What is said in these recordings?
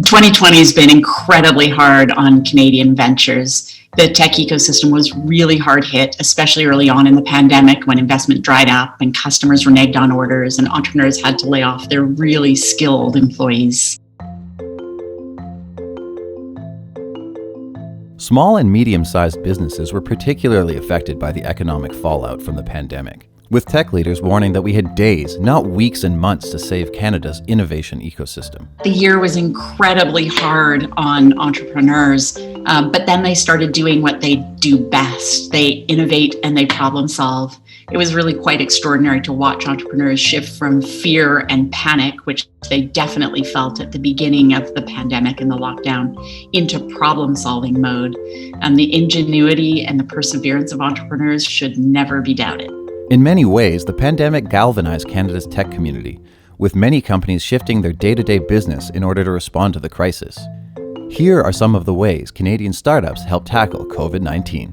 2020 has been incredibly hard on Canadian ventures. The tech ecosystem was really hard hit, especially early on in the pandemic when investment dried up and customers reneged on orders and entrepreneurs had to lay off their really skilled employees. Small and medium-sized businesses were particularly affected by the economic fallout from the pandemic, with tech leaders warning that we had days, not weeks and months, to save Canada's innovation ecosystem. The year was incredibly hard on entrepreneurs, but then they started doing what they do best. They innovate and they problem solve. It was really quite extraordinary to watch entrepreneurs shift from fear and panic, which they definitely felt at the beginning of the pandemic and the lockdown, into problem-solving mode. And the ingenuity and the perseverance of entrepreneurs should never be doubted. In many ways, the pandemic galvanized Canada's tech community, with many companies shifting their day-to-day business in order to respond to the crisis. Here are some of the ways Canadian startups helped tackle COVID-19.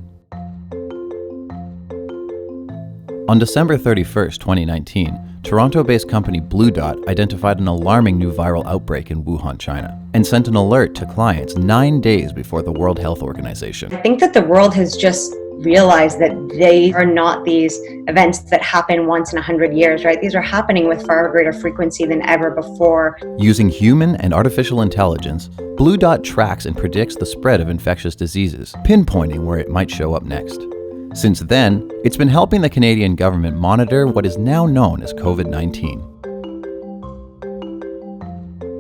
On December 31st, 2019, Toronto-based company Blue Dot identified an alarming new viral outbreak in Wuhan, China, and sent an alert to clients 9 days before the World Health Organization. I think that the world has just realized that they are not these events that happen once in 100 years, right? These are happening with far greater frequency than ever before. Using human and artificial intelligence, Blue Dot tracks and predicts the spread of infectious diseases, pinpointing where it might show up next. Since then, it's been helping the Canadian government monitor what is now known as COVID-19.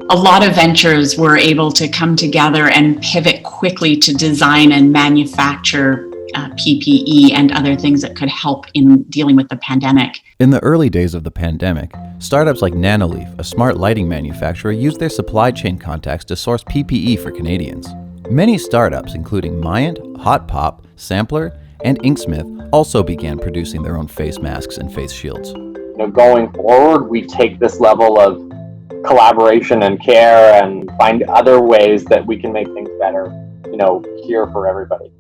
A lot of ventures were able to come together and pivot quickly to design and manufacture PPE and other things that could help in dealing with the pandemic. In the early days of the pandemic, startups like Nanoleaf, a smart lighting manufacturer, used their supply chain contacts to source PPE for Canadians. Many startups, including Myant, Hot Pop, Sampler, and Inksmith, also began producing their own face masks and face shields. Going forward, we take this level of collaboration and care and find other ways that we can make things better, here for everybody.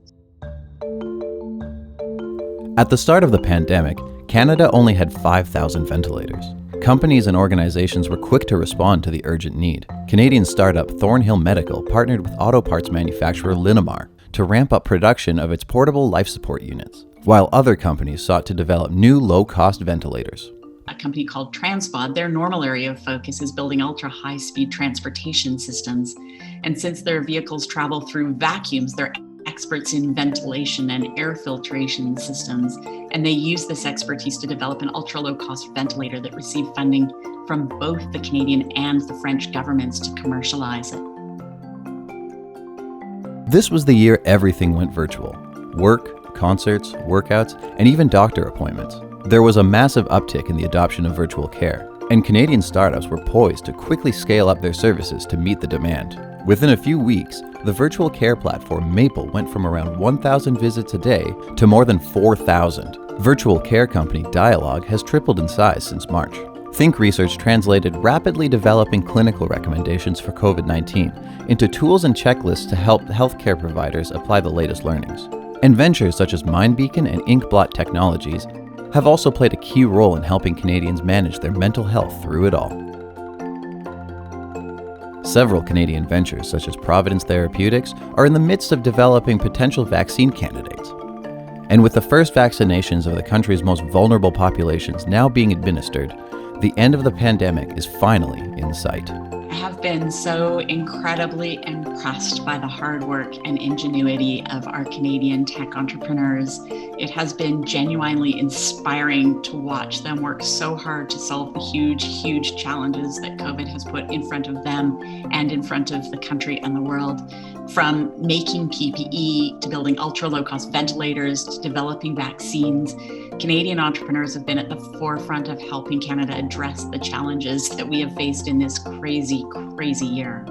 At the start of the pandemic, Canada only had 5,000 ventilators. Companies and organizations were quick to respond to the urgent need. Canadian startup Thornhill Medical partnered with auto parts manufacturer Linamar to ramp up production of its portable life support units, while other companies sought to develop new low-cost ventilators. A company called Transpod, their normal area of focus is building ultra-high-speed transportation systems. And since their vehicles travel through vacuums, they're experts in ventilation and air filtration systems, and they use this expertise to develop an ultra-low-cost ventilator that received funding from both the Canadian and the French governments to commercialize it. This was the year everything went virtual. Work, concerts, workouts, and even doctor appointments. There was a massive uptick in the adoption of virtual care, and Canadian startups were poised to quickly scale up their services to meet the demand. Within a few weeks, the virtual care platform Maple went from around 1,000 visits a day to more than 4,000. Virtual care company Dialogue has tripled in size since March. Think Research translated rapidly developing clinical recommendations for COVID-19 into tools and checklists to help healthcare providers apply the latest learnings. And ventures such as MindBeacon and Inkblot Technologies have also played a key role in helping Canadians manage their mental health through it all. Several Canadian ventures, such as Providence Therapeutics, are in the midst of developing potential vaccine candidates. And with the first vaccinations of the country's most vulnerable populations now being administered, the end of the pandemic is finally in sight. I have been so incredibly impressed by the hard work and ingenuity of our Canadian tech entrepreneurs. It has been genuinely inspiring to watch them work so hard to solve the huge challenges that COVID has put in front of them and in front of the country and the world. From making PPE to building ultra low-cost ventilators to developing vaccines, Canadian entrepreneurs have been at the forefront of helping Canada address the challenges that we have faced in this crazy year.